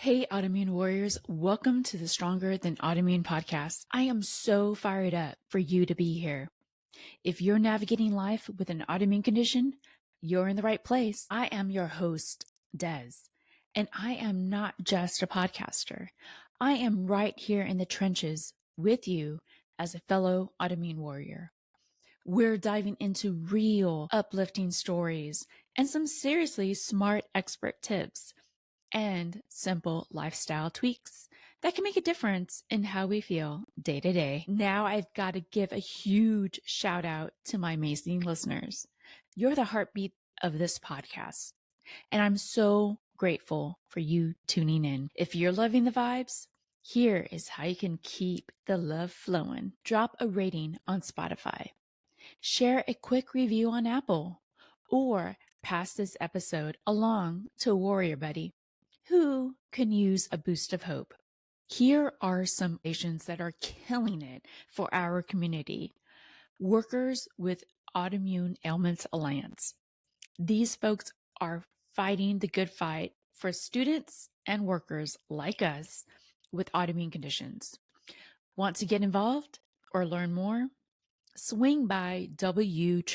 Hey, autoimmune warriors, welcome to the Stronger Than Autoimmune podcast. I am so fired up for you to be here. If you're navigating life with an autoimmune condition, you're in the right place. I am your host, Des, and I am not just a podcaster. I am right here in the trenches with you as a fellow autoimmune warrior. We're diving into real, uplifting stories and some seriously smart expert tips and simple lifestyle tweaks that can make a difference in how we feel day to day. Now I've got to give a huge shout out to my amazing listeners. You're the heartbeat of this podcast, and I'm so grateful for you tuning in. If you're loving the vibes, here is how you can keep the love flowing. Drop a rating on Spotify, share a quick review on Apple, or pass this episode along to a warrior buddy who can use a boost of hope. Here are some patients that are killing it for our community. Workers with Autoimmune Ailments Alliance. These folks are fighting the good fight for students and workers like us with autoimmune conditions. Want to get involved or learn more? Swing by WAAA.org.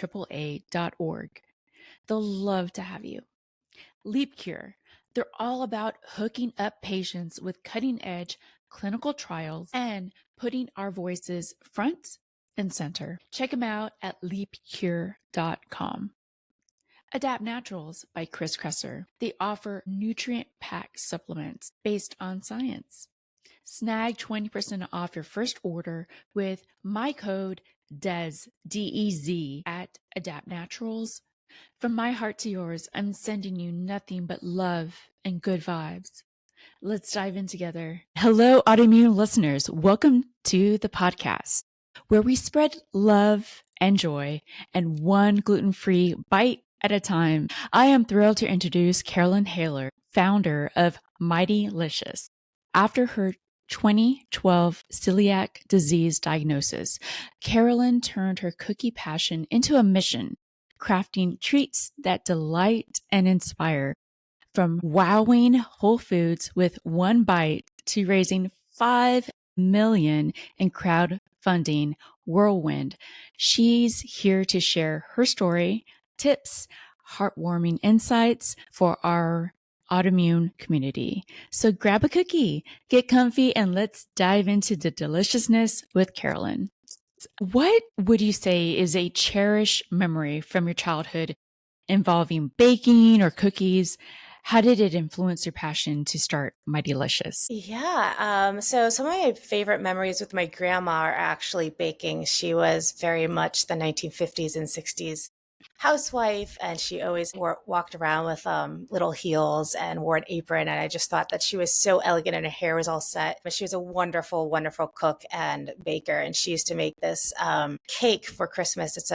They'll love to have you. Leapcure. They're all about hooking up patients with cutting-edge clinical trials and putting our voices front and center. Check them out at leapcure.com. Adapt Naturals by Chris Kresser. They offer nutrient-packed supplements based on science. Snag 20% off your first order with my code DEZ, D-E-Z, at Adapt Naturals. From my heart to yours, I'm sending you nothing but love and good vibes. Let's dive in together. Hello, autoimmune listeners. Welcome to the podcast where we spread love and joy and one gluten-free bite at a time. I am thrilled to introduce Carolyn Haler, founder of Mightylicious. After her 2012 celiac disease diagnosis, Carolyn turned her cookie passion into a mission, crafting treats that delight and inspire. From wowing Whole Foods with one bite to raising $5 million in crowdfunding whirlwind, she's here to share her story, tips, heartwarming insights for our autoimmune community. So grab a cookie, get comfy, and let's dive into the deliciousness with Carolyn. What would you say is a cherished memory from your childhood involving baking or cookies? How did it influence your passion to start Mightylicious? So some of my favorite memories with my grandma are actually baking. She was very much the 1950s and 60s housewife, and she always walked around with little heels and wore an apron. And I just thought that she was so elegant and her hair was all set. But she was a wonderful, wonderful cook and baker. And she used to make this cake for Christmas. It's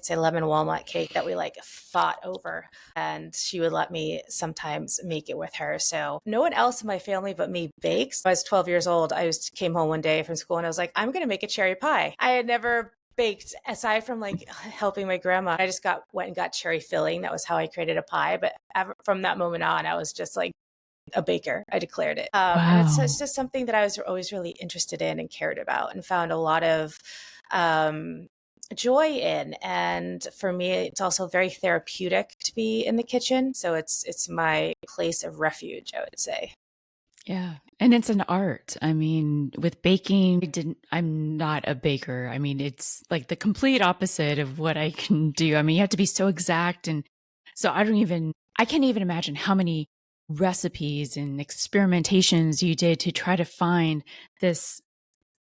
a lemon walnut cake that we fought over, and she would let me sometimes make it with her. So no one else in my family but me bakes. When I was 12 years old, came home one day from school and I was like, I'm going to make a cherry pie. I had never baked aside from helping my grandma. I just went and got cherry filling. That was how I created a pie. But from that moment on, I was just like a baker. I declared it. Wow. And it's just something that I was always really interested in and cared about and found a lot of joy in. And for me, it's also very therapeutic to be in the kitchen. So it's my place of refuge, I would say. Yeah. And it's an art. I mean, with baking, I'm not a baker. I mean, it's like the complete opposite of what I can do. I mean, you have to be so exact. And so I can't even imagine how many recipes and experimentations you did to try to find this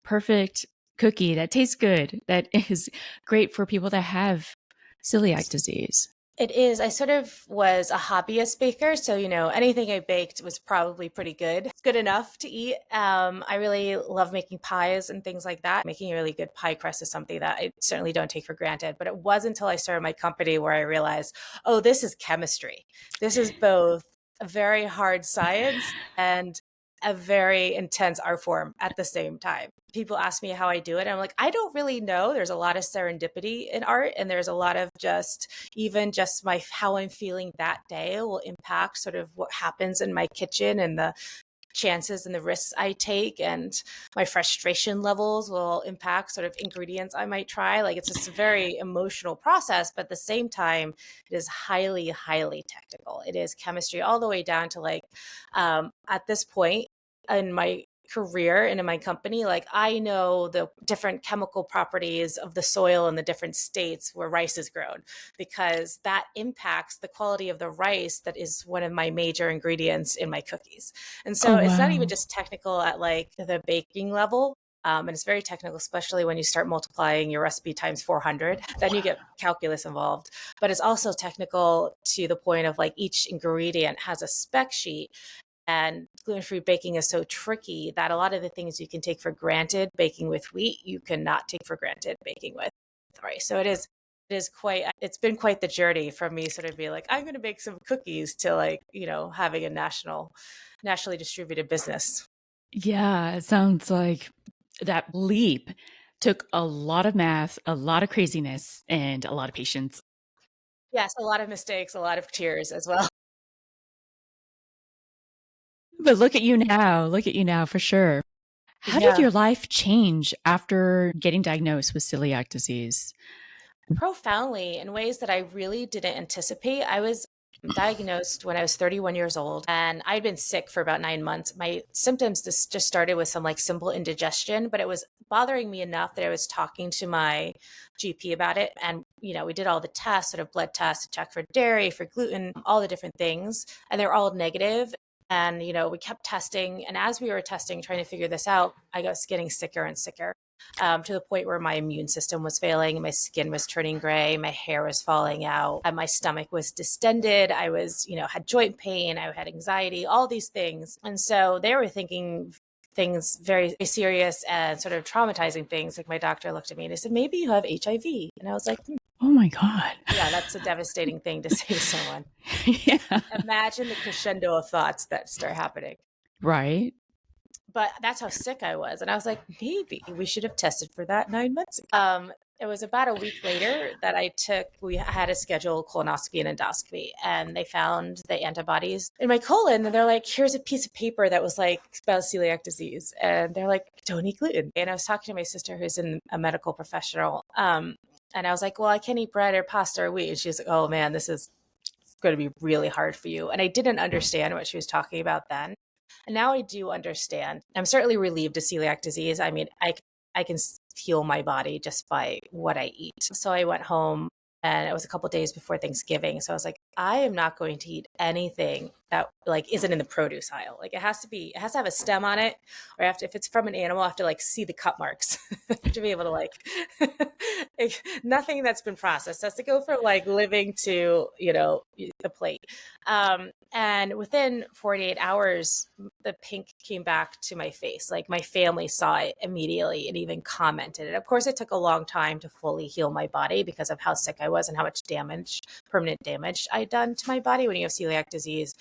perfect cookie that tastes good, that is great for people that have celiac disease. It is. I sort of was a hobbyist baker. So, anything I baked was probably pretty good. It's good enough to eat. I really love making pies and things like that. Making a really good pie crust is something that I certainly don't take for granted. But it wasn't until I started my company where I realized, oh, this is chemistry. This is both a very hard science and a very intense art form at the same time. People ask me how I do it. I'm like, I don't really know. There's a lot of serendipity in art, and there's a lot of just how I'm feeling that day will impact sort of what happens in my kitchen, and the chances and the risks I take, and my frustration levels will impact sort of ingredients I might try. Like, it's just a very emotional process, but at the same time, it is highly, highly technical. It is chemistry all the way down to like, at this point in my career and in my company, like, I know the different chemical properties of the soil in the different states where rice is grown, because that impacts the quality of the rice that is one of my major ingredients in my cookies. And Oh, so it's not even wow. just technical at like the baking level. And it's very technical, especially when you start multiplying your recipe times 400, then you get calculus involved. But it's also technical to the point of like each ingredient has a spec sheet. And gluten-free baking is so tricky that a lot of the things you can take for granted baking with wheat, you cannot take for granted baking with rice. So it's been quite the journey from me sort of being like, I'm going to bake some cookies, to like, having a nationally distributed business. Yeah, it sounds like that leap took a lot of math, a lot of craziness, and a lot of patience. Yes, a lot of mistakes, a lot of tears as well. But look at you now. Look at you now for sure. How did Yeah. your life change after getting diagnosed with celiac disease? Profoundly, in ways that I really didn't anticipate. I was diagnosed when I was 31 years old, and I'd been sick for about 9 months. My symptoms just started with some like simple indigestion, but it was bothering me enough that I was talking to my GP about it. And, we did all the tests, sort of blood tests to check for dairy, for gluten, all the different things, and they're all negative. And, we kept testing. And as we were testing, trying to figure this out, I was getting sicker and sicker, to the point where my immune system was failing, my skin was turning gray, my hair was falling out, and my stomach was distended. I was, had joint pain, I had anxiety, all these things. And so they were thinking things very serious and sort of traumatizing things. Like, my doctor looked at me and he said, maybe you have HIV. And I was like, Oh my God. yeah, that's a devastating thing to say to someone. Yeah. Imagine the crescendo of thoughts that start happening. Right. But that's how sick I was. And I was like, maybe we should have tested for that 9 months ago. It was about a week later that we had a scheduled colonoscopy and endoscopy, and they found the antibodies in my colon. And they're like, here's a piece of paper that was like about celiac disease. And they're like, don't eat gluten. And I was talking to my sister, who's a medical professional. And I was like, well, I can't eat bread or pasta or wheat. And she was like, oh man, this is going to be really hard for you. And I didn't understand what she was talking about then. And now I do understand. I'm certainly relieved of celiac disease. I mean, I can heal my body just by what I eat. So I went home, and it was a couple of days before Thanksgiving. So I was like, I am not going to eat anything that like isn't in the produce aisle. Like, it has to have a stem on it, or if it's from an animal, I have to like see the cut marks to be able to like, nothing that's been processed. It has to go from like living to, the plate. And within 48 hours, the pink came back to my face. Like, my family saw it immediately and even commented. And of course, it took a long time to fully heal my body because of how sick I was and how much permanent damage I'd done to my body. When you have celiac disease,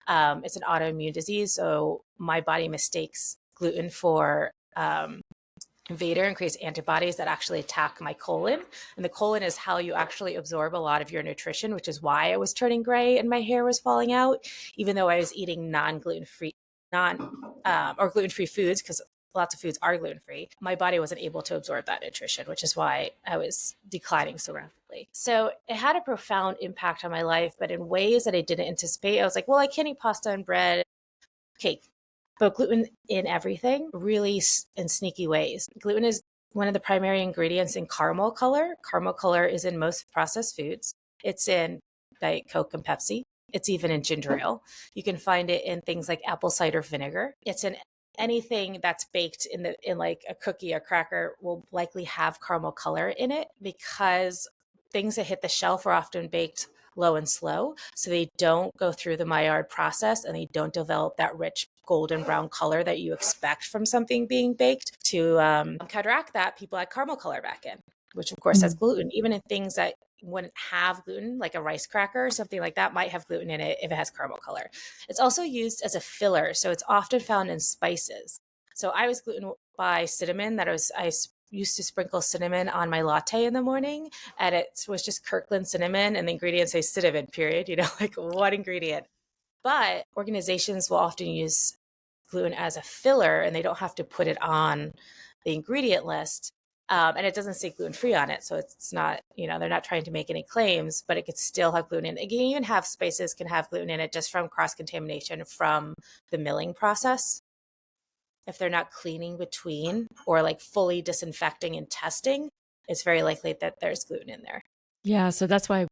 it's an autoimmune disease. So my body mistakes gluten for Vader and creates antibodies that actually attack my colon. And the colon is how you actually absorb a lot of your nutrition, which is why I was turning gray and my hair was falling out, even though I was eating gluten-free foods, because lots of foods are gluten-free. My body wasn't able to absorb that nutrition, which is why I was declining so rapidly. So it had a profound impact on my life, but in ways that I didn't anticipate. I was like, well, I can't eat pasta and bread, cake, but gluten in everything, really in sneaky ways. Gluten is one of the primary ingredients in caramel color. Caramel color is in most processed foods. It's in Diet Coke and Pepsi. It's even in ginger ale. You can find it in things like apple cider vinegar. It's in anything that's baked in like a cookie, a cracker will likely have caramel color in it, because things that hit the shelf are often baked low and slow. So they don't go through the Maillard process, and they don't develop that rich golden brown color that you expect from something being baked. To counteract that, people add caramel color back in, which of course has gluten, even in things that wouldn't have gluten, like a rice cracker or something like that might have gluten in it if it has caramel color. It's also used as a filler, so it's often found in spices. So I was gluten by cinnamon. I used to sprinkle cinnamon on my latte in the morning, and it was just Kirkland cinnamon, and the ingredients say cinnamon, period. Like one ingredient. But organizations will often use gluten as a filler, and they don't have to put it on the ingredient list. And it doesn't say gluten-free on it. So it's not, they're not trying to make any claims, but it could still have gluten in it. You can even have spices can have gluten in it just from cross-contamination from the milling process. If they're not cleaning between or like fully disinfecting and testing, it's very likely that there's gluten in there. Yeah. So that's why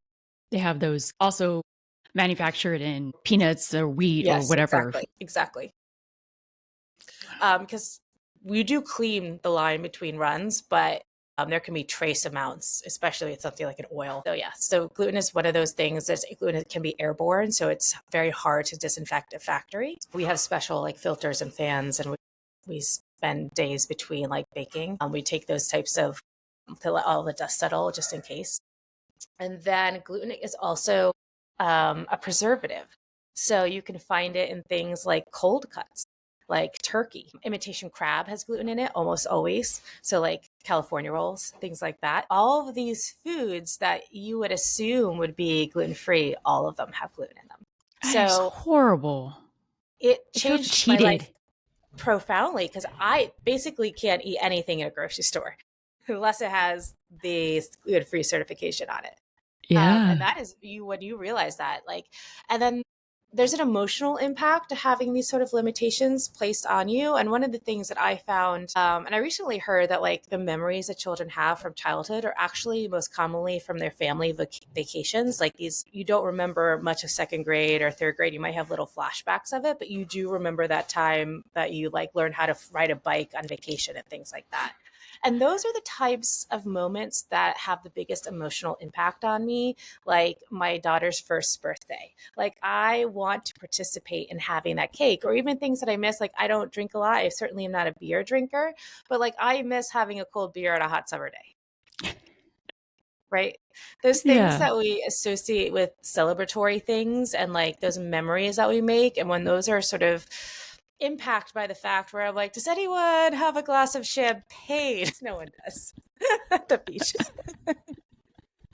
they have those also manufactured in peanuts or wheat or whatever. Exactly. Because we do clean the line between runs, but there can be trace amounts, especially with something like an oil. So yeah, so gluten is one of those things that gluten can be airborne, so it's very hard to disinfect a factory. We have special like filters and fans, and we spend days between like baking. We take those types of to let all the dust settle just in case. And then gluten is also a preservative. So you can find it in things like cold cuts, like turkey. Imitation crab has gluten in it almost always. So like California rolls, things like that. All of these foods that you would assume would be gluten-free, all of them have gluten in them. That is horrible. It I feel changed my cheated. life profoundly because I basically can't eat anything in a grocery store unless it has the gluten-free certification on it. Yeah. And that is when you realize that, like, and then there's an emotional impact to having these sort of limitations placed on you. And one of the things that I found, and I recently heard that like the memories that children have from childhood are actually most commonly from their family vacations. Like you don't remember much of second grade or third grade. You might have little flashbacks of it, but you do remember that time that you like learned how to ride a bike on vacation and things like that. And those are the types of moments that have the biggest emotional impact on me, like my daughter's first birthday. Like, I want to participate in having that cake, or even things that I miss. Like, I don't drink a lot. I certainly am not a beer drinker, but like, I miss having a cold beer on a hot summer day. Right? Those things Yeah. that we associate with celebratory things and like those memories that we make. And when those are sort of impacted by the fact where I'm like, does anyone have a glass of champagne? No one does at the beach.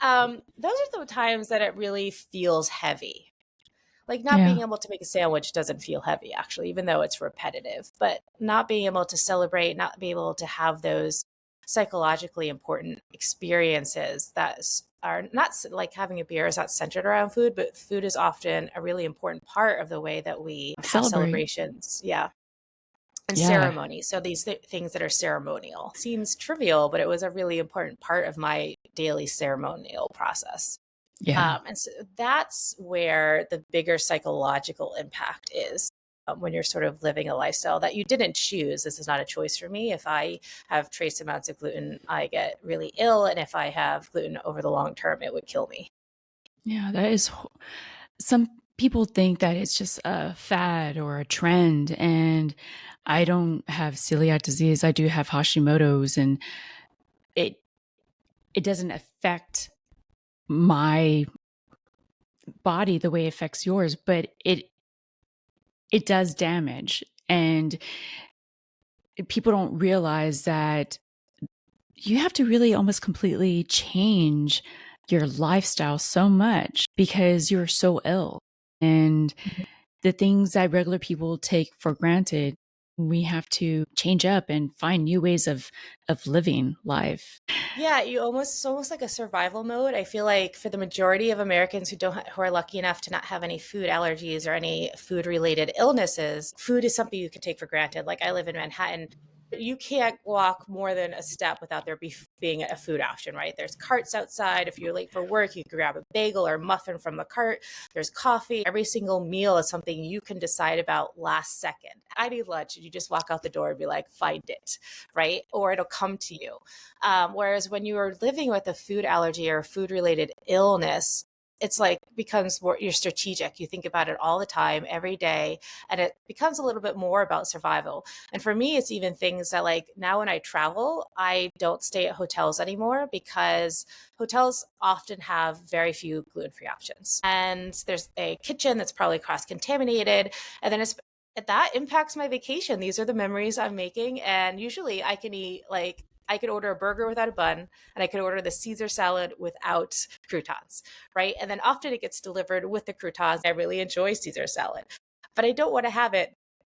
Those are the times that it really feels heavy. Like not Yeah. being able to make a sandwich doesn't feel heavy, actually, even though it's repetitive. But not being able to celebrate, not being able to have those psychologically important experiences that are not like having a beer is not centered around food, but food is often a really important part of the way that we have Celebrate. celebrations. Yeah. And Yeah. ceremony. So these things that are ceremonial seems trivial, but it was a really important part of my daily ceremonial process. Yeah. And so that's where the bigger psychological impact is when you're sort of living a lifestyle that you didn't choose. This is not a choice for me. If I have trace amounts of gluten, I get really ill. And if I have gluten over the long term, it would kill me. Yeah. That is, some people think that it's just a fad or a trend. And I don't have celiac disease. I do have Hashimoto's, and it doesn't affect my body the way it affects yours, but it does damage. And people don't realize that you have to really almost completely change your lifestyle so much because you're so ill. And the things that regular people take for granted, we have to change up and find new ways of living life. Yeah, it's almost like a survival mode. I feel like for the majority of Americans who are lucky enough to not have any food allergies or any food related illnesses, food is something you can take for granted. Like I live in Manhattan. You can't walk more than a step without there being a food option, right? There's carts outside. If you're late for work, you can grab a bagel or muffin from the cart. There's coffee. Every single meal is something you can decide about last second. I need lunch, and you just walk out the door and be like, find it, right? Or it'll come to you. Whereas when you are living with a food allergy or a food related illness, it's like becomes more, you're strategic. You think about it all the time, every day, and it becomes a little bit more about survival. And for me, it's even things that like now when I travel, I don't stay at hotels anymore because hotels often have very few gluten-free options. And there's a kitchen that's probably cross-contaminated. And then that impacts my vacation. These are the memories I'm making. And usually I can eat like, I could order a burger without a bun, and I could order the Caesar salad without croutons, right? And then often it gets delivered with the croutons. I really enjoy Caesar salad, but I don't want to have it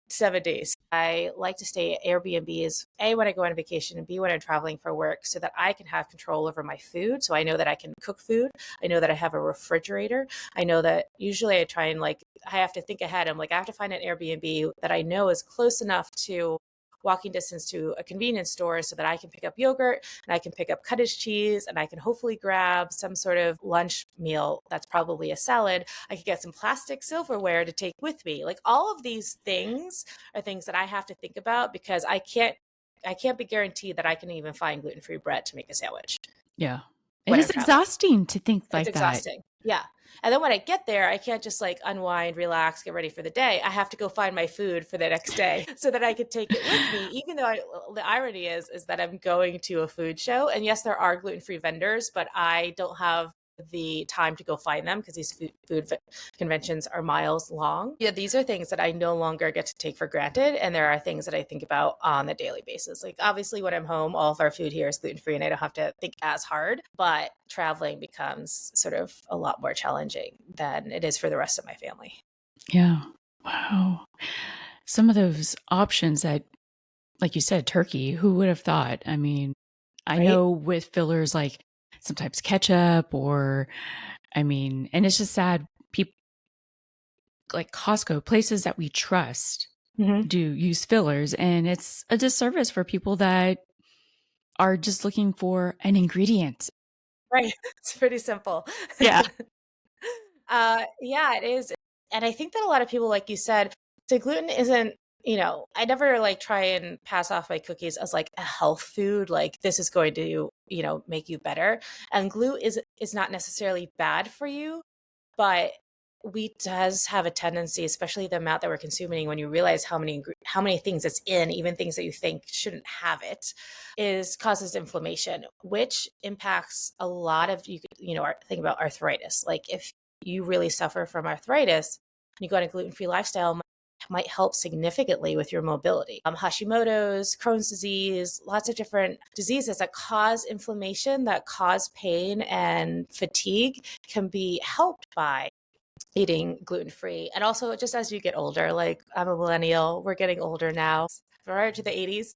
7 days. I like to stay at Airbnbs, A, when I go on vacation, and B, when I'm traveling for work, so that I can have control over my food. So I know that I can cook food. I know that I have a refrigerator. I know that usually I try and like, I have to think ahead. I'm like, I have to find an Airbnb that I know is close enough to walking distance to a convenience store so that I can pick up yogurt and I can pick up cottage cheese and I can hopefully grab some sort of lunch meal that's probably a salad. I could get some plastic silverware to take with me. Like all of these things are things that I have to think about because I can't be guaranteed that I can even find gluten-free bread to make a sandwich. Yeah. It When is I'm traveling. exhausting to think It's like that. exhausting. Yeah. And then when I get there, I can't just like unwind, relax, get ready for the day. I have to go find my food for the next day so that I can take it with me. Even though the irony is that I'm going to a food show. And yes, there are gluten-free vendors, but I don't have the time to go find them because these food conventions are miles long. Yeah, these are things that I no longer get to take for granted. And there are things that I think about on a daily basis. Like obviously when I'm home, all of our food here is gluten-free and I don't have to think as hard, but traveling becomes sort of a lot more challenging than it is for the rest of my family. Yeah. Wow. Some of those options that, like you said, turkey, who would have thought? I mean, I Right? know with fillers like sometimes ketchup or, I mean, and it's just sad. People like Costco, places that we trust, Mm-hmm. do use fillers. And it's a disservice for people that are just looking for an ingredient. Right. It's pretty simple. Yeah. Yeah, it is. And I think that a lot of people, like you said, so gluten isn't, I never like try and pass off my cookies as like a health food. Like this is going to, make you better. And gluten is not necessarily bad for you, but wheat does have a tendency, especially the amount that we're consuming, when you realize how many things it's in, even things that you think shouldn't have it, is causes inflammation, which impacts a lot of think about arthritis. Like if you really suffer from arthritis, and you go on a gluten-free lifestyle, might help significantly with your mobility. Hashimoto's, Crohn's disease, lots of different diseases that cause inflammation, that cause pain and fatigue can be helped by eating gluten-free. And also just as you get older, like I'm a millennial, we're getting older now. Prior to the 80s,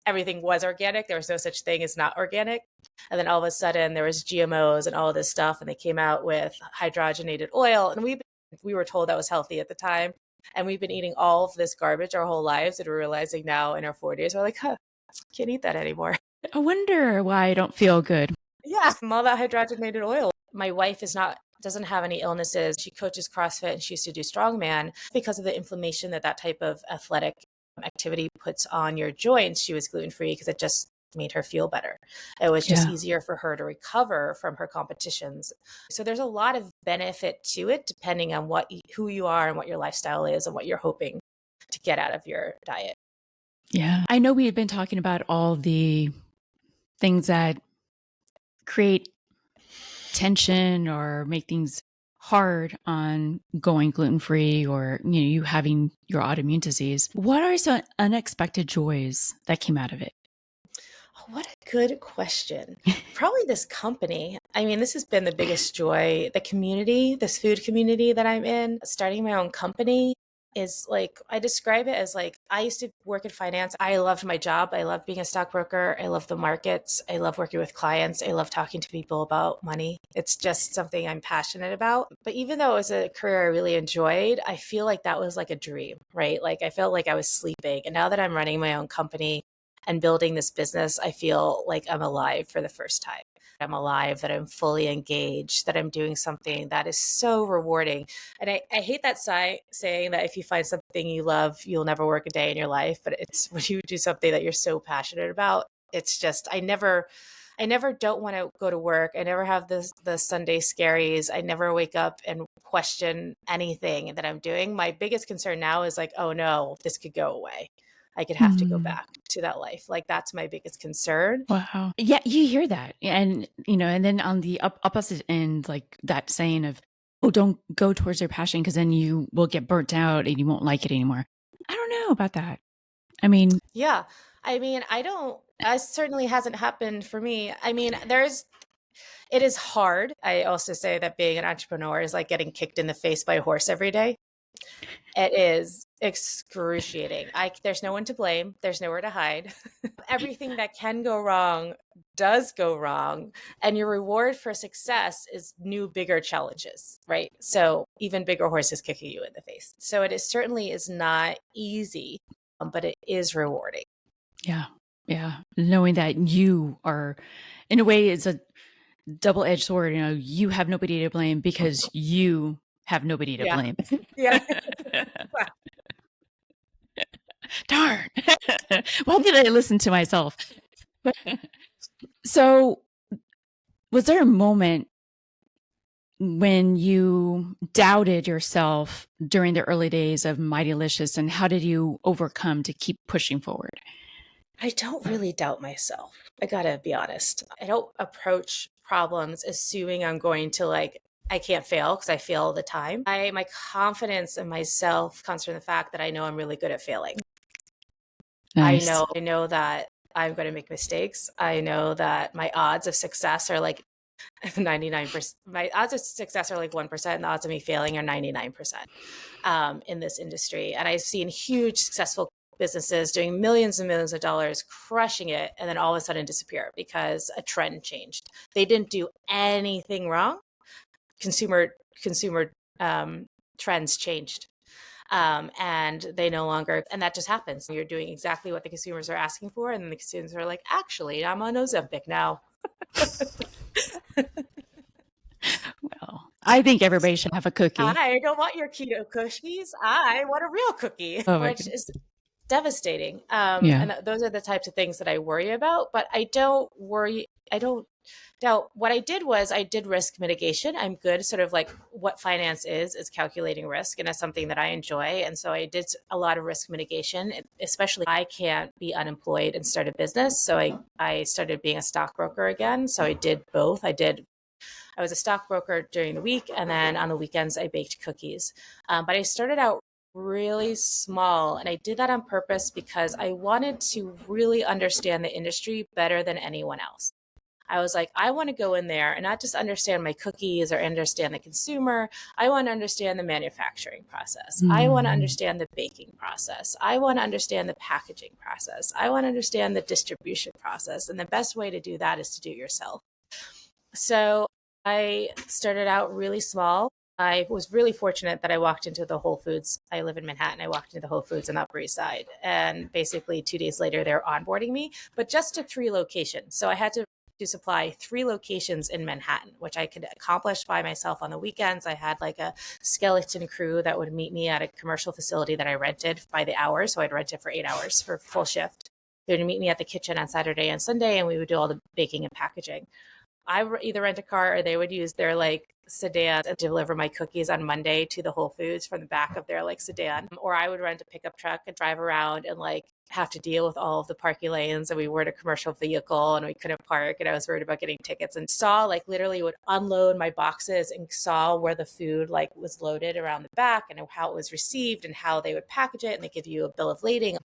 everything was organic. There was no such thing as not organic. And then all of a sudden there was GMOs and all of this stuff, and they came out with hydrogenated oil. And we were told that was healthy at the time. And we've been eating all of this garbage our whole lives, and we're realizing now in our 40s, we're like, can't eat that anymore. I wonder why I don't feel good. Yeah, from all that hydrogenated oil. My wife doesn't have any illnesses. She coaches CrossFit and she used to do strongman. Because of the inflammation that type of athletic activity puts on your joints, she was gluten-free because it just made her feel better. It was just easier for her to recover from her competitions. So there's a lot of benefit to it depending on who you are and what your lifestyle is and what you're hoping to get out of your diet. Yeah. I know we had been talking about all the things that create tension or make things hard on going gluten-free or you having your autoimmune disease. What are some unexpected joys that came out of it? What a good question. Probably this company. I mean, this has been the biggest joy. The community, this food community that I'm in, starting my own company is like, I describe it as like, I used to work in finance. I loved my job. I loved being a stockbroker. I love the markets. I love working with clients. I love talking to people about money. It's just something I'm passionate about. But even though it was a career I really enjoyed, I feel like that was like a dream, right? Like I felt like I was sleeping. And now that I'm running my own company and building this business, I feel like I'm alive for the first time. I'm alive, that I'm fully engaged, that I'm doing something that is so rewarding. And I hate that saying that if you find something you love, you'll never work a day in your life. But it's when you do something that you're so passionate about, it's just, I never I never don't want to go to work. I never have the Sunday scaries. I never wake up and question anything that I'm doing. My biggest concern now is like, oh no, this could go away. I could have to go back to that life. Like that's my biggest concern. Wow. Yeah, you hear that. And, and then on the opposite end, like that saying of, oh, don't go towards your passion because then you will get burnt out and you won't like it anymore. I don't know about that. I mean, yeah. I mean, that certainly hasn't happened for me. I mean, it is hard. I also say that being an entrepreneur is like getting kicked in the face by a horse every day. It is excruciating. There's no one to blame. There's nowhere to hide. Everything that can go wrong does go wrong. And your reward for success is new, bigger challenges, right? So even bigger horses kicking you in the face. So it certainly is not easy, but it is rewarding. Yeah. Yeah. Knowing that you are, in a way, it's a double-edged sword. You have nobody to blame because you have nobody to blame. Yeah. Darn. Why did I listen to myself? So, was there a moment when you doubted yourself during the early days of Mightylicious, and how did you overcome to keep pushing forward? I don't really doubt myself. I gotta be honest. I don't approach problems assuming I'm going to I can't fail because I fail all the time. My confidence in myself comes from the fact that I know I'm really good at failing. Nice. I know that I'm going to make mistakes. I know that my odds of success are like 99%. My odds of success are like 1%, and the odds of me failing are 99% in this industry. And I've seen huge successful businesses doing millions and millions of dollars, crushing it, and then all of a sudden disappear because a trend changed. They didn't do anything wrong. Consumer trends changed. And they no longer, and that just happens. You're doing exactly what the consumers are asking for. And then the consumers are like, actually, I'm on Ozempic now. Well, I think everybody should have a cookie. I don't want your keto cookies. I want a real cookie, which is devastating. And those are the types of things that I worry about, but I don't worry. I don't doubt. What I did was I did risk mitigation. I'm good, sort of like what finance is calculating risk, and that's something that I enjoy. And so I did a lot of risk mitigation, especially I can't be unemployed and start a business. So I started being a stockbroker again. So I did both. I was a stockbroker during the week, and then on the weekends I baked cookies. But I started out really small, and I did that on purpose because I wanted to really understand the industry better than anyone else. I was like, I want to go in there and not just understand my cookies or understand the consumer. I want to understand the manufacturing process. I want to understand the baking process. I want to understand the packaging process. I want to understand the distribution process. And the best way to do that is to do it yourself. So I started out really small. I was really fortunate that I walked into the Whole Foods. I live in Manhattan. I walked into the Whole Foods on the Upper East Side. And basically 2 days later, they're onboarding me, but just to 3 locations. So I had to supply 3 locations in Manhattan, which I could accomplish by myself on the weekends. I had like a skeleton crew that would meet me at a commercial facility that I rented by the hour. So I'd rent it for 8 hours for full shift. They would meet me at the kitchen on Saturday and Sunday, and we would do all the baking and packaging. I would either rent a car or they would use their sedan and deliver my cookies on Monday to the Whole Foods from the back of their sedan. Or I would rent a pickup truck and drive around and have to deal with all of the parking lanes. And we were in a commercial vehicle and we couldn't park. And I was worried about getting tickets, and saw literally would unload my boxes and saw where the food was loaded around the back and how it was received and how they would package it. And they give you a bill of lading.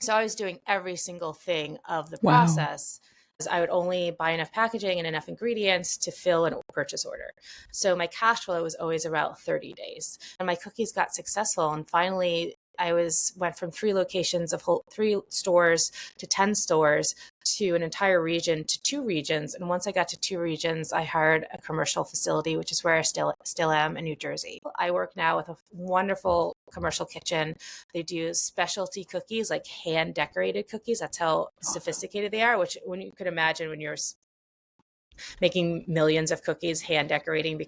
So I was doing every single thing of the process. I would only buy enough packaging and enough ingredients to fill a purchase order. So my cash flow was always about 30 days. And my cookies got successful. And finally, I went from 3 locations of 3 stores to 10 stores to an entire region to 2 regions. And once I got to 2 regions, I hired a commercial facility, which is where I still am in New Jersey. I work now with a wonderful commercial kitchen. They do specialty cookies, like hand decorated cookies. That's how sophisticated they are, which when you could imagine when you're making millions of cookies, hand decorating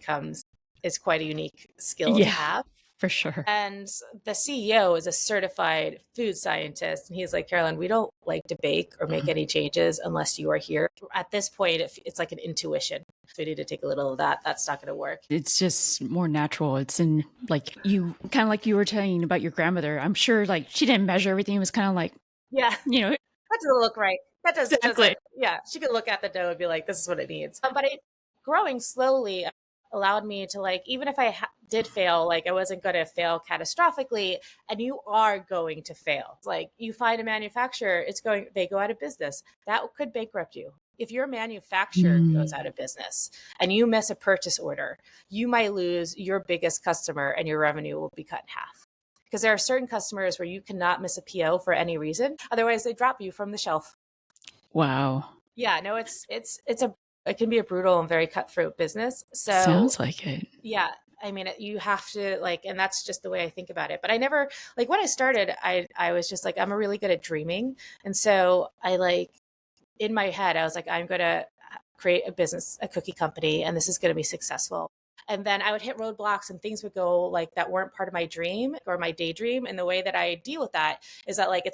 is quite a unique skill to have. For sure. And the CEO is a certified food scientist. And he's like, Carolyn, we don't like to bake or make any changes unless you are here. At this point, it's like an intuition. We need to take a little of that. That's not going to work. It's just more natural. It's in like you kind of like you were telling about your grandmother. I'm sure like she didn't measure everything. It was kind of like, Yeah, you know, that doesn't look right. That exactly. doesn't, yeah, she could look at the dough and be like, this is what it needs. But growing slowly allowed me to like, even if I did fail, like I wasn't going to fail catastrophically, and you are going to fail. It's like you find a manufacturer, they go out of business. That could bankrupt you. If your manufacturer goes out of business and you miss a purchase order, you might lose your biggest customer and your revenue will be cut in half. Because there are certain customers where you cannot miss a PO for any reason. Otherwise, they drop you from the shelf. Wow. Yeah, no, it can be a brutal and very cutthroat business. So Sounds like it. yeah, I mean, you have to like, and that's just the way I think about it. But I never, like when I started, I was just like, I'm really good at dreaming. And so I like, in my head, I was like, I'm going to create a business, a cookie company, and this is going to be successful. And then I would hit roadblocks and things would go like that weren't part of my dream or my daydream. And the way that I deal with that is that like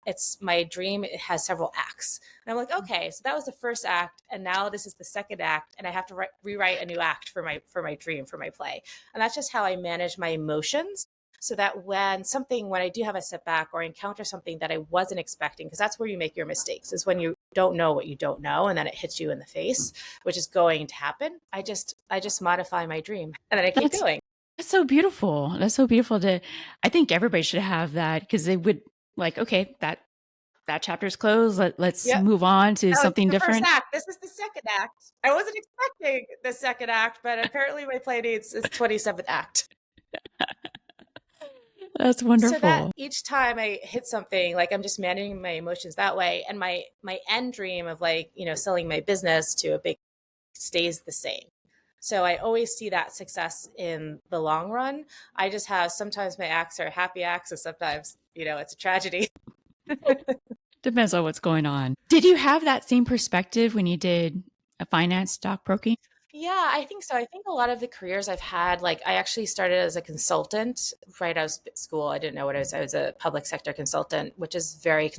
it's my dream. It has several acts, and I'm like, okay, so that was the first act, and now this is the second act, and I have to rewrite a new act for my dream, for my play. And that's just how I manage my emotions, so that when I do have a setback or encounter something that I wasn't expecting, because that's where you make your mistakes, is when you don't know what you don't know, and then it hits you in the face, which is going to happen. I just modify my dream, and then I keep going. That's so beautiful. That's so beautiful I think everybody should have that, because they would like, okay, that chapter's closed. Let's Yep. move on to Oh, it's something the first different. act. This is the second act. I wasn't expecting the second act, but apparently my play needs is 27th act. That's So that wonderful. each time I hit something, like I'm just managing my emotions that way. And my end dream of like, selling my business to a big stays the same. So I always see that success in the long run. I just have, sometimes my acts are happy acts, and sometimes, it's a tragedy. Depends on what's going on. Did you have that same perspective when you did a finance stockbroking? Yeah, I think so. I think a lot of the careers I've had, like I actually started as a consultant right out of school. I didn't know what it was. I was a public sector consultant, which is very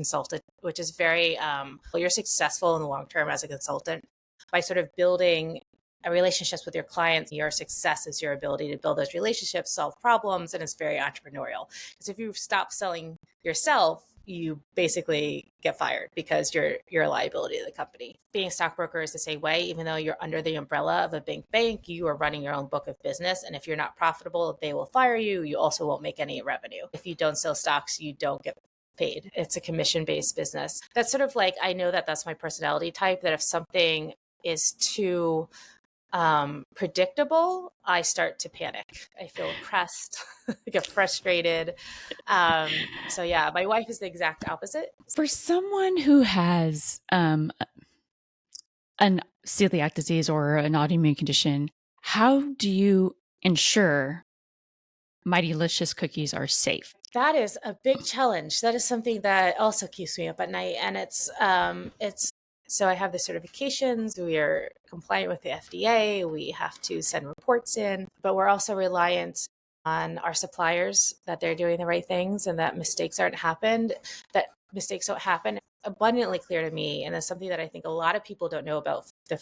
you're successful in the long term as a consultant by sort of building relationships with your clients. Your success is your ability to build those relationships, solve problems, and it's very entrepreneurial. Because if you stop selling yourself, you basically get fired because you're a liability to the company. Being a stockbroker is the same way. Even though you're under the umbrella of a big bank, you are running your own book of business. And if you're not profitable, they will fire you. You also won't make any revenue. If you don't sell stocks, you don't get paid. It's a commission-based business. That's sort of like, I know that that's my personality type, that if something is too predictable, I start to panic. I feel oppressed, I get frustrated. So yeah, my wife is the exact opposite. For someone who has an celiac disease or an autoimmune condition, how do you ensure Mightylicious cookies are safe? That is a big challenge. That is something that also keeps me up at night. And it's so I have the certifications. We are compliant with the FDA. We have to send reports in, but we're also reliant on our suppliers, that they're doing the right things and that mistakes don't happen. Abundantly clear to me. And that's something that I think a lot of people don't know about the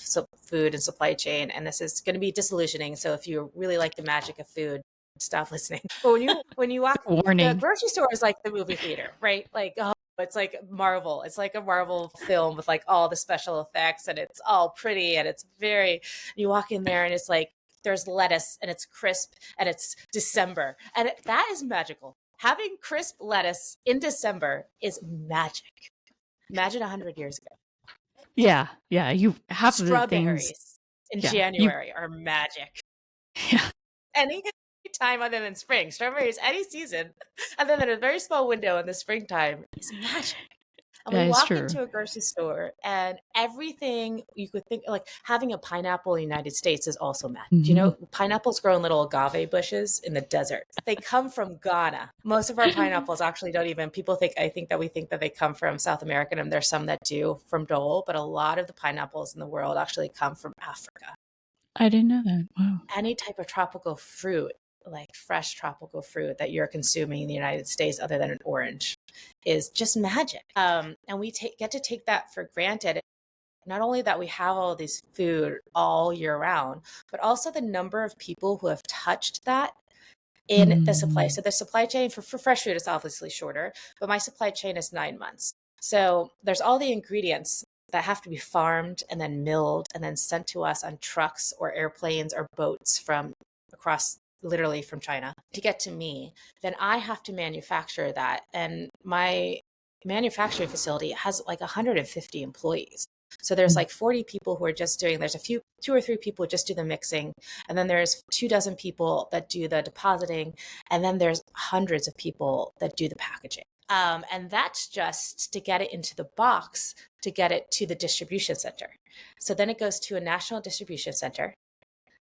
food and supply chain. And this is going to be disillusioning. So if you really like the magic of food, stop listening. But when you walk, the Warning. grocery store is like the movie theater, right? Like, oh, it's like Marvel. It's like a Marvel film with like all the special effects, and it's all pretty, and it's very, you walk in there and it's like there's lettuce and it's crisp and it's December, and that is magical. Having crisp lettuce in December is magic. Imagine 100 years ago. Yeah. You half of the things. Strawberries in Yeah. You. January are magic. Yeah. Any time other than spring, strawberries any season, and then in a very small window in the springtime is magic. And we That is walk true. into a grocery store, and everything you could think, like having a pineapple in the United States, is also magic. Mm-hmm. You know, pineapples grow in little agave bushes in the desert. They come from Ghana. Most of our pineapples actually don't even, I think that we think that they come from South America, and there's some that do from Dole, but a lot of the pineapples in the world actually come from Africa. I didn't know that. Wow. Any type of tropical fruit, like fresh tropical fruit that you're consuming in the United States other than an orange is just magic. And we get to take that for granted. Not only that we have all this food all year round, but also the number of people who have touched that in the supply. So the supply chain for fresh food is obviously shorter, but my supply chain is 9 months. So there's all the ingredients that have to be farmed and then milled and then sent to us on trucks or airplanes or boats from across, literally from China to get to me. Then I have to manufacture that. And my manufacturing facility has like 150 employees. So there's like 40 people who are just doing, there's two or three people who just do the mixing. And then there's 24 people that do the depositing. And then there's hundreds of people that do the packaging. And that's just to get it into the box, to get it to the distribution center. So then it goes to a national distribution center,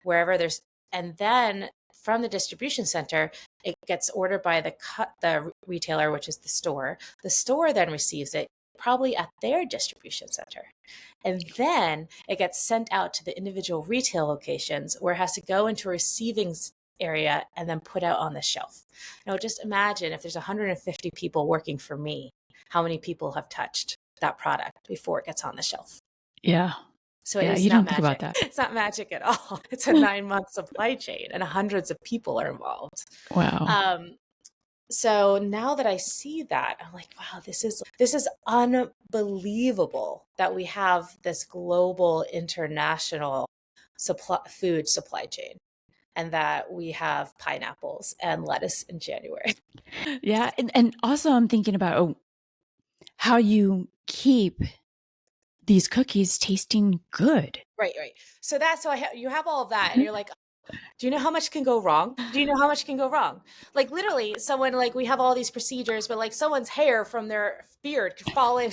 wherever there's, and then from the distribution center, it gets ordered by the retailer, which is the store. The store then receives it probably at their distribution center. And then it gets sent out to the individual retail locations where it has to go into a receiving area and then put out on the shelf. Now, just imagine if there's 150 people working for me, how many people have touched that product before it gets on the shelf? Yeah. So it Yeah, is you not don't magic. think about that. It's not magic at all. It's a 9-month supply chain and hundreds of people are involved. Wow. So now that I see that, I'm like, wow, this is unbelievable that we have this global international food supply chain and that we have pineapples and lettuce in January. Yeah. And also I'm thinking about how you keep these cookies tasting good. Right. So that's so you have all of that and you're like, do you know how much can go wrong? Do you know how much can go wrong? Like literally someone, like we have all these procedures, but like someone's hair from their beard could fall in.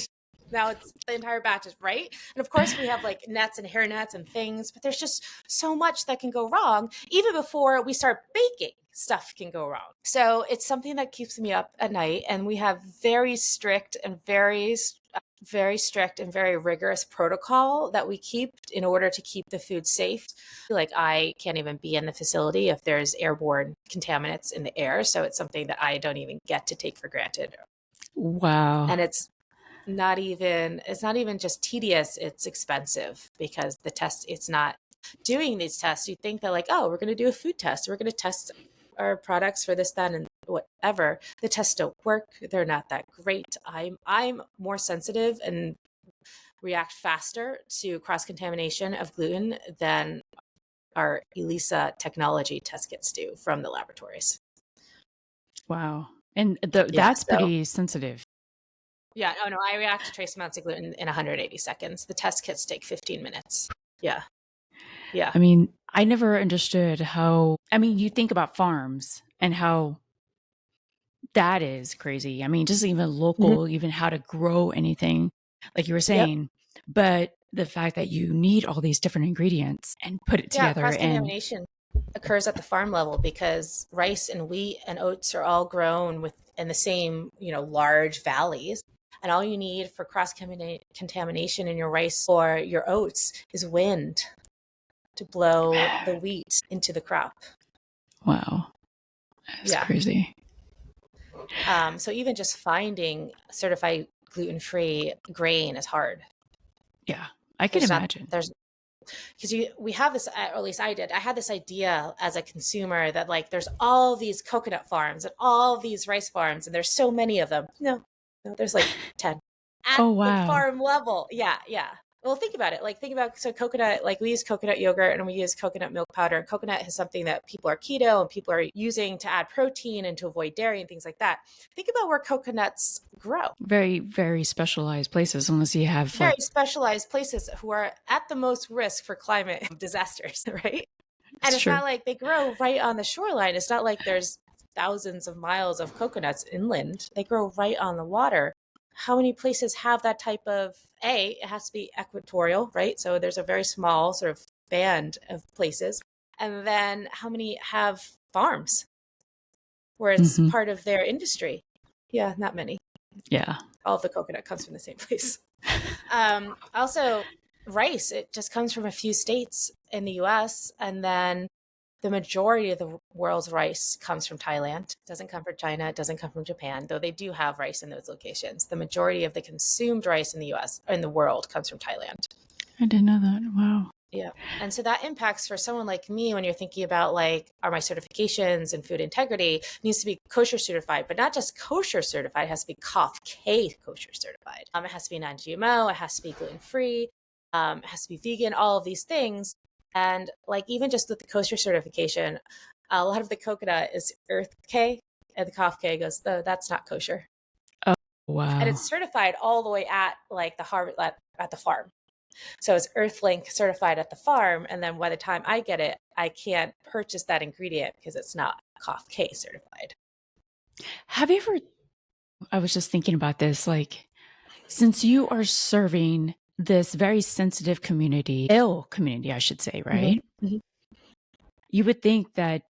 Now it's the entire batch, right? And of course we have like nets and hair nets and things, but there's just so much that can go wrong. Even before we start baking, stuff can go wrong. So it's something that keeps me up at night. And we have very strict and very rigorous protocol that we keep in order to keep the food safe. Like I can't even be in the facility if there's airborne contaminants in the air. So it's something that I don't even get to take for granted. Wow. And it's not even just tedious, it's expensive because it's not doing these tests. You think that like, oh, we're going to do a food test. We're going to test our products for this, that, and whatever. The tests don't work. They're not that great. I'm more sensitive and react faster to cross-contamination of gluten than our ELISA technology test kits do from the laboratories. Wow. And that's pretty sensitive. Yeah, oh no, I react to trace amounts of gluten in 180 seconds. The test kits take 15 minutes. Yeah. I mean, I never understood you think about farms and how that is crazy. I mean, just even local, even how to grow anything, like you were saying, but the fact that you need all these different ingredients and put it together. Cross-contamination occurs at the farm level because rice and wheat and oats are all grown in the same, large valleys. And all you need for cross-contamination in your rice or your oats is wind to blow the wheat into the crop. Wow. That's crazy. So even just finding certified gluten-free grain is hard. Yeah, I can imagine. Because we have this, or at least I did. I had this idea as a consumer that like there's all these coconut farms and all these rice farms, and there's so many of them. No, there's like 10 at the farm level. Yeah. Well, think about it. So coconut, like we use coconut yogurt and we use coconut milk powder. And coconut is something that people are keto and people are using to add protein and to avoid dairy and things like that. Think about where coconuts grow. Very, very specialized places, unless you have very specialized places who are at the most risk for climate disasters, right? And it's not like they grow right on the shoreline. It's not like there's thousands of miles of coconuts inland. They grow right on the water. How many places have that type of, it has to be equatorial, right? So there's a very small sort of band of places. And then how many have farms where it's part of their industry? Yeah, not many. Yeah. All of the coconut comes from the same place. Also, rice, it just comes from a few states in the US. And then The majority of the world's rice comes from Thailand. It doesn't come from China. It doesn't come from Japan, though they do have rice in those locations. The majority of the consumed rice in the US, in the world, comes from Thailand. I didn't know that. Wow. Yeah. And so that impacts for someone like me when you're thinking about like, are my certifications and food integrity, it needs to be kosher certified, but not just kosher certified, it has to be COFK kosher certified. It has to be non-GMO, it has to be gluten-free, it has to be vegan, all of these things. And like, even just with the kosher certification, a lot of the coconut is Earth K, and the COFK goes, oh, that's not kosher. Oh, wow. And it's certified all the way at like the harvest at the farm. So it's Earthlink certified at the farm. And then by the time I get it, I can't purchase that ingredient because it's not COFK certified. Have you ever, I was just thinking about this, like, since you are serving this very sensitive community, ill community, I should say, right? Mm-hmm. You would think that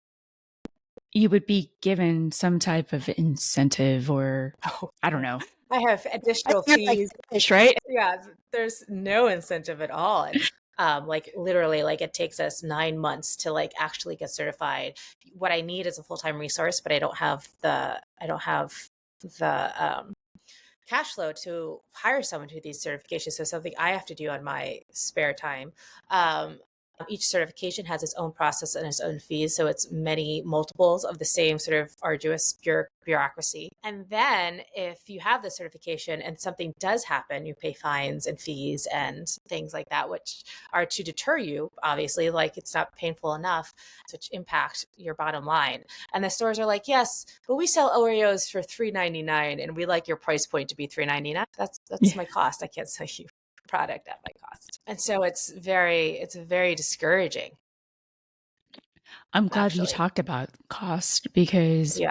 you would be given some type of incentive or, I don't know. I have additional fees. Like, right? Yeah, there's no incentive at all. And like literally, like it takes us 9 months to like actually get certified. What I need is a full-time resource, but I don't have the cash flow to hire someone to do these certifications. So something I have to do on my spare time. Each certification has its own process and its own fees. So it's many multiples of the same sort of arduous bureaucracy. And then if you have the certification and something does happen, you pay fines and fees and things like that, which are to deter you, obviously, like it's not painful enough, which impact your bottom line. And the stores are like, yes, but we sell Oreos for $3.99 and we like your price point to be $3.99. That's my cost. I can't sell you product at my cost. And so it's very discouraging. I'm glad you talked about cost because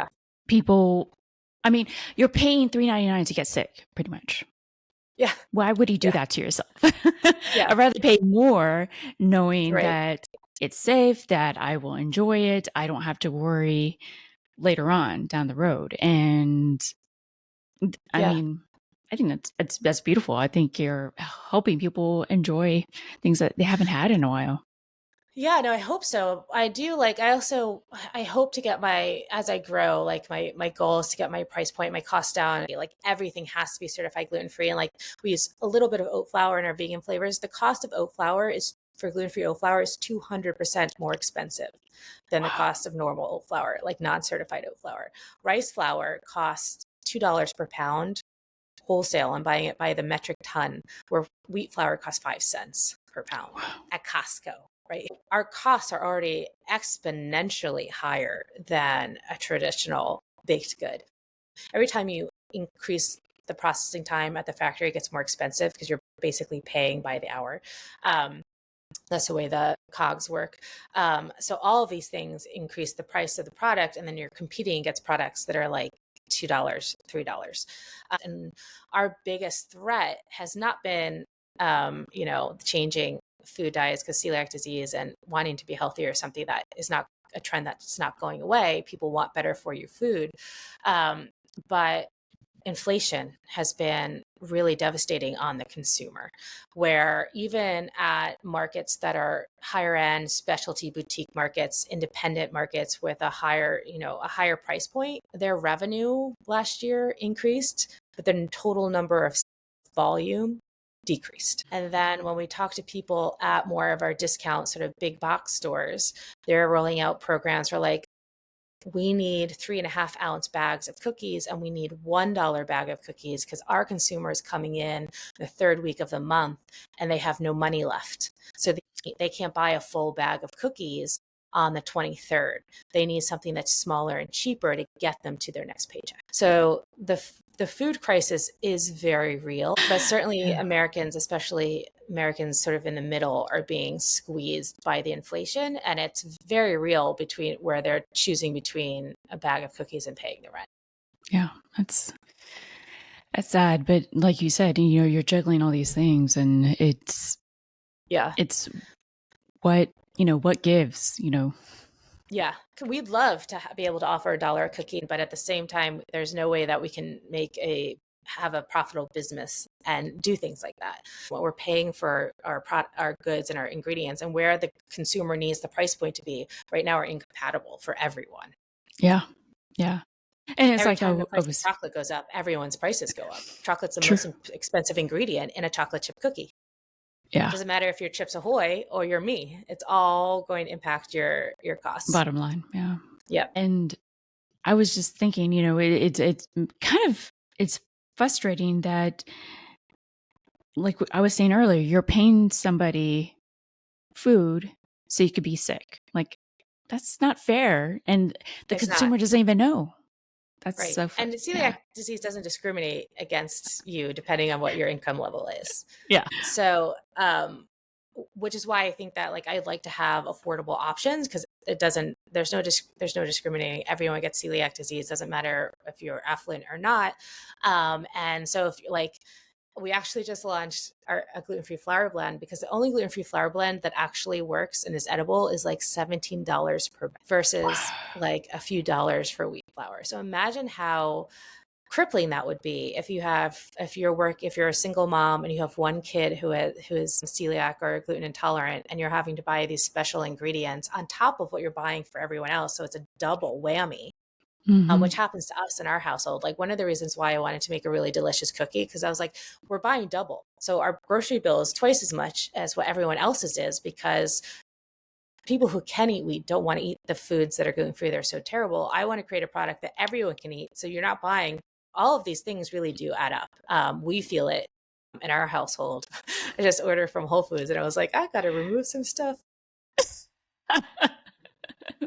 people, I mean, you're paying $3.99 to get sick, pretty much. Yeah. Why would you do that to yourself? I'd rather pay more knowing that it's safe, that I will enjoy it. I don't have to worry later on down the road. And I mean, I think that's beautiful. I think you're helping people enjoy things that they haven't had in a while. Yeah, no, I hope so. I do like, I hope to get as I grow, like my goal is to get my price point, my cost down. Like everything has to be certified gluten-free. And like we use a little bit of oat flour in our vegan flavors. The cost of oat flour for gluten-free oat flour is 200% more expensive than the cost of normal oat flour, like non-certified oat flour. Rice flour costs $2 per pound wholesale. I'm buying it by the metric ton, where wheat flour costs 5 cents per pound at Costco. Right. Our costs are already exponentially higher than a traditional baked good. Every time you increase the processing time at the factory, it gets more expensive because you're basically paying by the hour. That's the way the COGS work. So all of these things increase the price of the product, and then you're competing against products that are like $2, $3. And our biggest threat has not been, changing food diets because celiac disease and wanting to be healthier is something that is not a trend that's not going away. People want better for you food. But inflation has been really devastating on the consumer, where even at markets that are higher end, specialty boutique markets, independent markets with a higher price point, their revenue last year increased, but the total number of volume decreased. And then when we talk to people at more of our discount sort of big box stores, they're rolling out programs for like, we need 3.5-ounce bags of cookies and we need $1 bag of cookies because our consumer is coming in the third week of the month and they have no money left. So they can't buy a full bag of cookies on the 23rd. They need something that's smaller and cheaper to get them to their next paycheck. So the food crisis is very real, but certainly Americans, especially Americans sort of in the middle, are being squeezed by the inflation. And it's very real between where they're choosing between a bag of cookies and paying the rent. Yeah, that's sad. But like you said, you're juggling all these things and it's what gives, Yeah, we'd love to be able to offer $1 a cookie, but at the same time, there's no way that we can make a have a profitable business and do things like that. What we're paying for our goods and our ingredients and where the consumer needs the price point to be right now are incompatible for everyone. Yeah. Yeah. And it's Every like, time the I price of was chocolate goes up, everyone's prices go up. Chocolate's the true. most expensive ingredient in a chocolate chip cookie. Yeah. Doesn't matter if you're Chips Ahoy or you're me. It's all going to impact your costs. Bottom line. Yeah. Yep. And I was just thinking, it's kind of, it's frustrating that, like I was saying earlier, you're paying somebody food so you could be sick. Like, that's not fair. And the It's not. consumer doesn't even know. That's Right. so, And yeah. celiac disease doesn't discriminate against you depending on what your income level is. Yeah. So, which is why I think that like I'd like to have affordable options because it doesn't. There's no discriminating. Everyone gets celiac disease. Doesn't matter if you're affluent or not. And so if like we actually just launched a gluten-free flour blend because the only gluten-free flour blend that actually works and is edible is like $17 per bag versus like a few dollars for wheat flour. So imagine how crippling that would be if you're a single mom and you have one kid who is celiac or gluten intolerant and you're having to buy these special ingredients on top of what you're buying for everyone else. So it's a double whammy. Which happens to us in our household. Like one of the reasons why I wanted to make a really delicious cookie, because I was like, we're buying double. So our grocery bill is twice as much as what everyone else's is because people who can eat wheat don't want to eat the foods that are gluten-free. They're so terrible. I want to create a product that everyone can eat. So you're not buying all of these things really do add up. We feel it in our household. I just ordered from Whole Foods and I was like, I got to remove some stuff.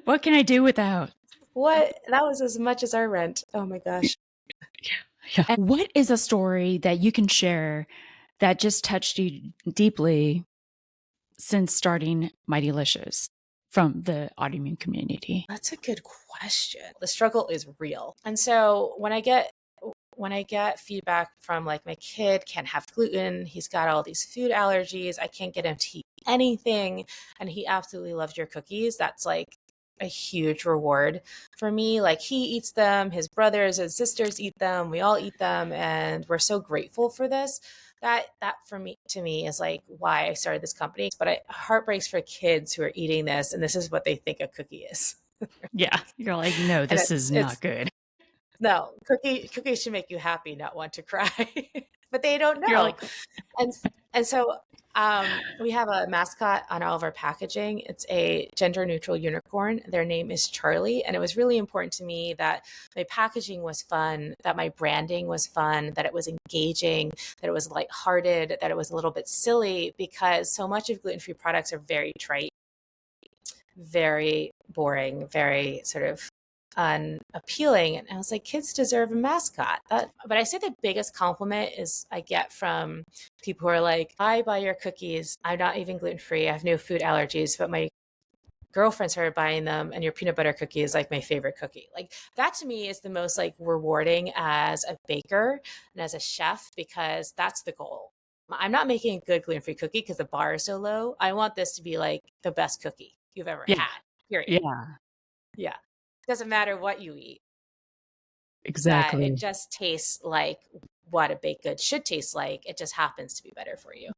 What can I do without? What? That was as much as our rent. Oh my gosh. Yeah. And what is a story that you can share that just touched you deeply since starting Mightylicious from the autoimmune community? That's a good question. The struggle is real. And so when I get feedback from like my kid can't have gluten, he's got all these food allergies, I can't get him to eat anything, and he absolutely loves your cookies, that's like a huge reward for me. Like he eats them, his brothers and sisters eat them, we all eat them, and we're so grateful for this. That for me to me is like why I started this company. But it heart breaks for kids who are eating this and this is what they think a cookie is. Yeah. You're like, no, And this is it's not good. no, cookies should make you happy, not want to cry. But they don't You're know. like, And so we have a mascot on all of our packaging. It's a gender neutral unicorn. Their name is Charlie. And it was really important to me that my packaging was fun, that my branding was fun, that it was engaging, that it was lighthearted, that it was a little bit silly, because so much of gluten-free products are very trite, very boring, very sort of unappealing. And I was like, kids deserve a mascot. But I say the biggest compliment is I get from people who are like, I buy your cookies. I'm not even gluten-free. I have no food allergies, but my girlfriend started buying them and your peanut butter cookie is like my favorite cookie. Like that to me is the most like rewarding as a baker and as a chef, because that's the goal. I'm not making a good gluten-free cookie because the bar is so low. I want this to be like the best cookie you've ever yeah, had, period. yeah, Yeah. Doesn't matter what you eat, that it exactly. just tastes like what a baked good should taste like. It just happens to be better for you.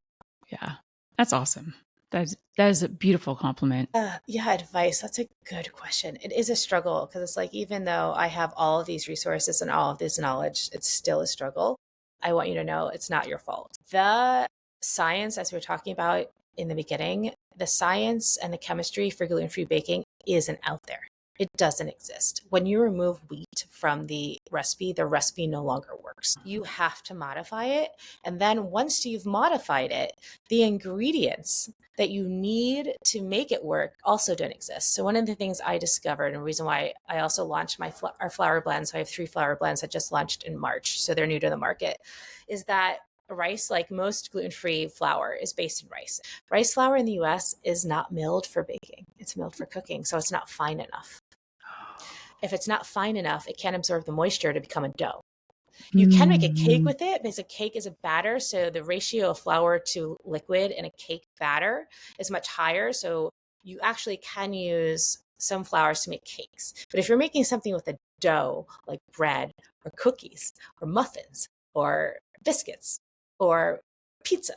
Yeah. That's awesome. That is a beautiful compliment. Yeah, advice. That's a good question. It is a struggle because it's like, even though I have all of these resources and all of this knowledge, it's still a struggle. I want you to know it's not your fault. The science, as we were talking about in the beginning, the science and the chemistry for gluten-free baking isn't out there. It doesn't exist. When you remove wheat from the recipe no longer works. You have to modify it. And then once you've modified it, the ingredients that you need to make it work also don't exist. So one of the things I discovered, and the reason why I also launched our flour blends, so I have 3 flour blends that just launched in March, so they're new to the market, is that rice, like most gluten-free flour, is based in rice. Rice flour in the US is not milled for baking. It's milled for cooking, so it's not fine enough. If it's not fine enough, it can't absorb the moisture to become a dough. You can make a cake with it because a cake is a batter. So the ratio of flour to liquid in a cake batter is much higher. So you actually can use some flours to make cakes. But if you're making something with a dough, like bread or cookies or muffins, or biscuits or pizza.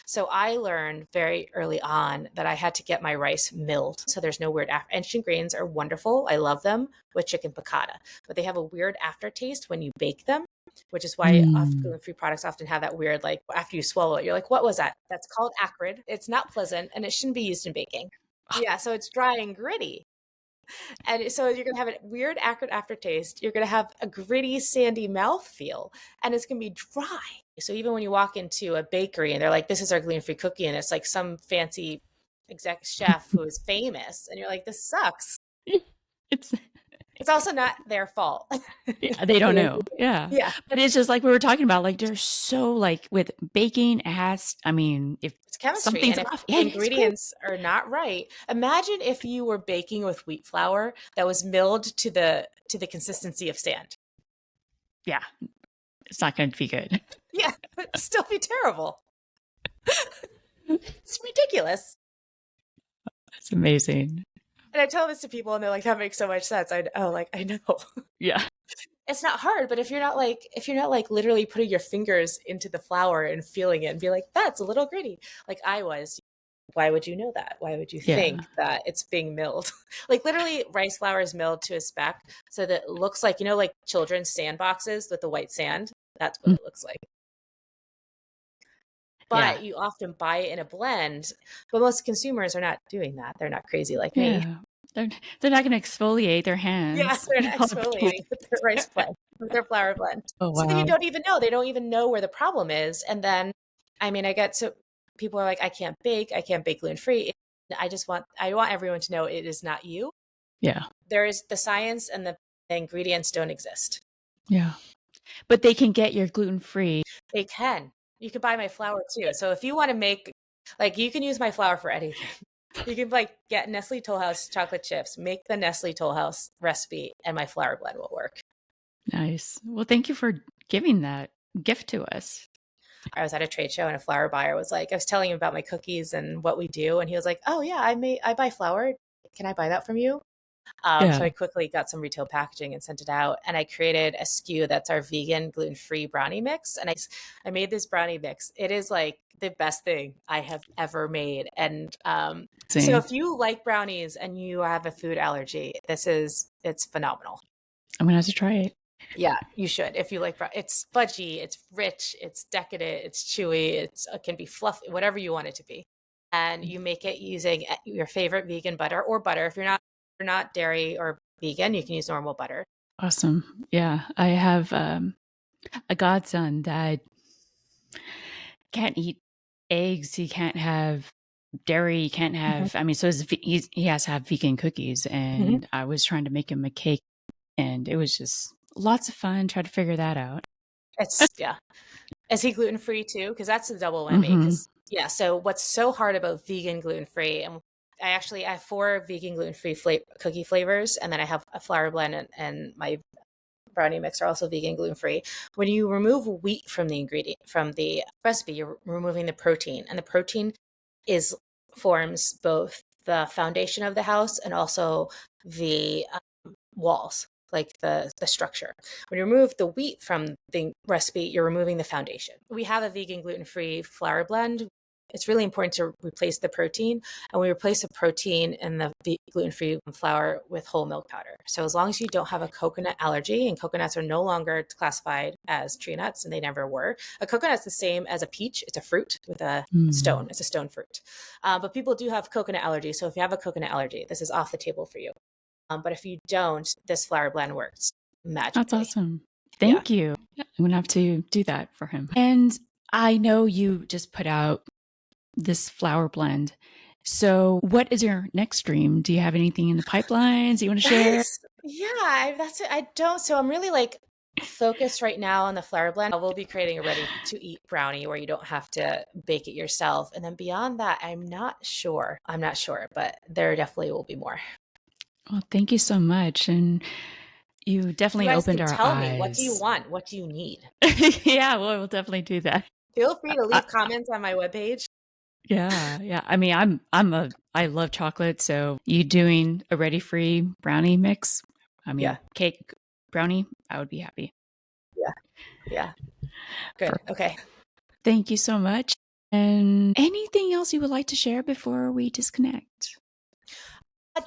So I learned very early on that I had to get my rice milled. So there's no weird ancient grains are wonderful. I love them with chicken piccata, but they have a weird aftertaste when you bake them, which is why gluten-free products often have that weird, like after you swallow it, you're like, what was that? That's called acrid. It's not pleasant and it shouldn't be used in baking. Yeah, so it's dry and gritty. And so you're going to have a weird acrid aftertaste. You're going to have a gritty, sandy mouth feel, and it's going to be dry. So even when you walk into a bakery and they're like, this is our gluten-free cookie, and it's like some fancy exec chef who is famous, and you're like, this sucks. It's also not their fault. Yeah, they don't know. Yeah. Yeah. But it's just like we were talking about, like they're so like with baking, it has, I mean, if it's chemistry something's and if off, the ingredients are not right. Imagine if you were baking with wheat flour that was milled to the consistency of sand. Yeah. It's not going to be good. Yeah, but it'd still be terrible. It's ridiculous. It's amazing. And I tell this to people and they're like, that makes so much sense. I know. Yeah. It's not hard, but if you're not like literally putting your fingers into the flour and feeling it and be like, that's a little gritty. Like I was, why would you know that? Why would you think that it's being milled? Like literally rice flour is milled to a spec so that it looks like, like children's sandboxes with the white sand. That's what it looks like. But you often buy it in a blend, but most consumers are not doing that. They're not crazy like me. They're not going to exfoliate their hands. Yeah, they're not exfoliating with their rice blend, with their flour blend. Oh, wow. So then you don't even know. They don't even know where the problem is. And then, I mean, people are like, I can't bake gluten-free. I want everyone to know it is not you. Yeah. There is the science and the ingredients don't exist. Yeah. But they can get your gluten-free. They can. You can buy my flour too. So if you want to make, like, you can use my flour for anything. You can get Nestle Toll House chocolate chips, make the Nestle Toll House recipe, and my flour blend will work. Nice. Well, thank you for giving that gift to us. I was at a trade show and a flour buyer was like, I was telling him about my cookies and what we do. And he was like, oh yeah, I buy flour. Can I buy that from you? So I quickly got some retail packaging and sent it out. And I created a SKU that's our vegan gluten-free brownie mix. And I made this brownie mix. It is like the best thing I have ever made. And so if you like brownies and you have a food allergy, it's phenomenal. I'm going to have to try it. Yeah, you should. If you like, it's fudgy, it's rich, it's decadent, it's chewy, it can be fluffy, whatever you want it to be. And you make it using your favorite vegan butter or butter. If you're not dairy or vegan, you can use normal butter. Awesome. Yeah. I have a godson that can't eat eggs. He can't have dairy. He can't have, I mean, so he has to have vegan cookies. And I was trying to make him a cake and it was just lots of fun. Try to figure that out. Yeah. Is he gluten-free too? Because that's a double whammy. So what's so hard about vegan gluten-free, and I have 4 vegan gluten-free cookie flavors, and then I have a flour blend and my brownie mix are also vegan gluten-free. When you remove wheat from the recipe, you're removing the protein, and the protein forms both the foundation of the house and also the walls, like the structure. When you remove the wheat from the recipe, you're removing the foundation. We have a vegan gluten-free flour blend. It's really important to replace the protein, and we replace the protein in the gluten-free flour with whole milk powder. So as long as you don't have a coconut allergy, and coconuts are no longer classified as tree nuts, and they never were. A coconut's the same as a peach. It's a fruit with a stone. It's a stone fruit. But people do have coconut allergy. So if you have a coconut allergy, this is off the table for you. But if you don't, this flour blend works magically. That's awesome. Thank you. I'm going to have to do that for him. And I know you just put out this flour blend. So what is your next stream? Do you have anything in the pipelines you want to share? Yeah, that's it. I don't. So I'm really focused right now on the flour blend. I will be creating a ready to eat brownie where you don't have to bake it yourself. And then beyond that, I'm not sure, but there definitely will be more. Well, thank you so much. And you definitely opened our eyes. Tell me, what do you want? What do you need? Yeah, well, we'll definitely do that. Feel free to leave comments on my webpage. Yeah. I mean, I love chocolate. So you doing a ready-free brownie mix? I mean, cake, brownie, I would be happy. Yeah. Good. Okay. Thank you so much. And anything else you would like to share before we disconnect?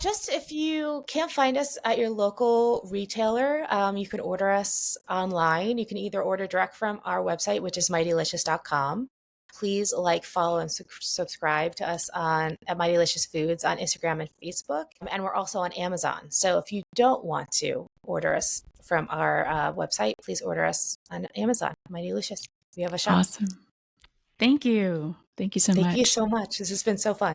Just if you can't find us at your local retailer, you can order us online. You can either order direct from our website, which is mightylicious.com. Please like, follow, and subscribe to us on at Mightylicious Foods on Instagram and Facebook. And we're also on Amazon. So if you don't want to order us from our website, please order us on Amazon, Mightylicious. We have a shop. Awesome. Thank you. Thank you so Thank you much. so much. This has been so fun.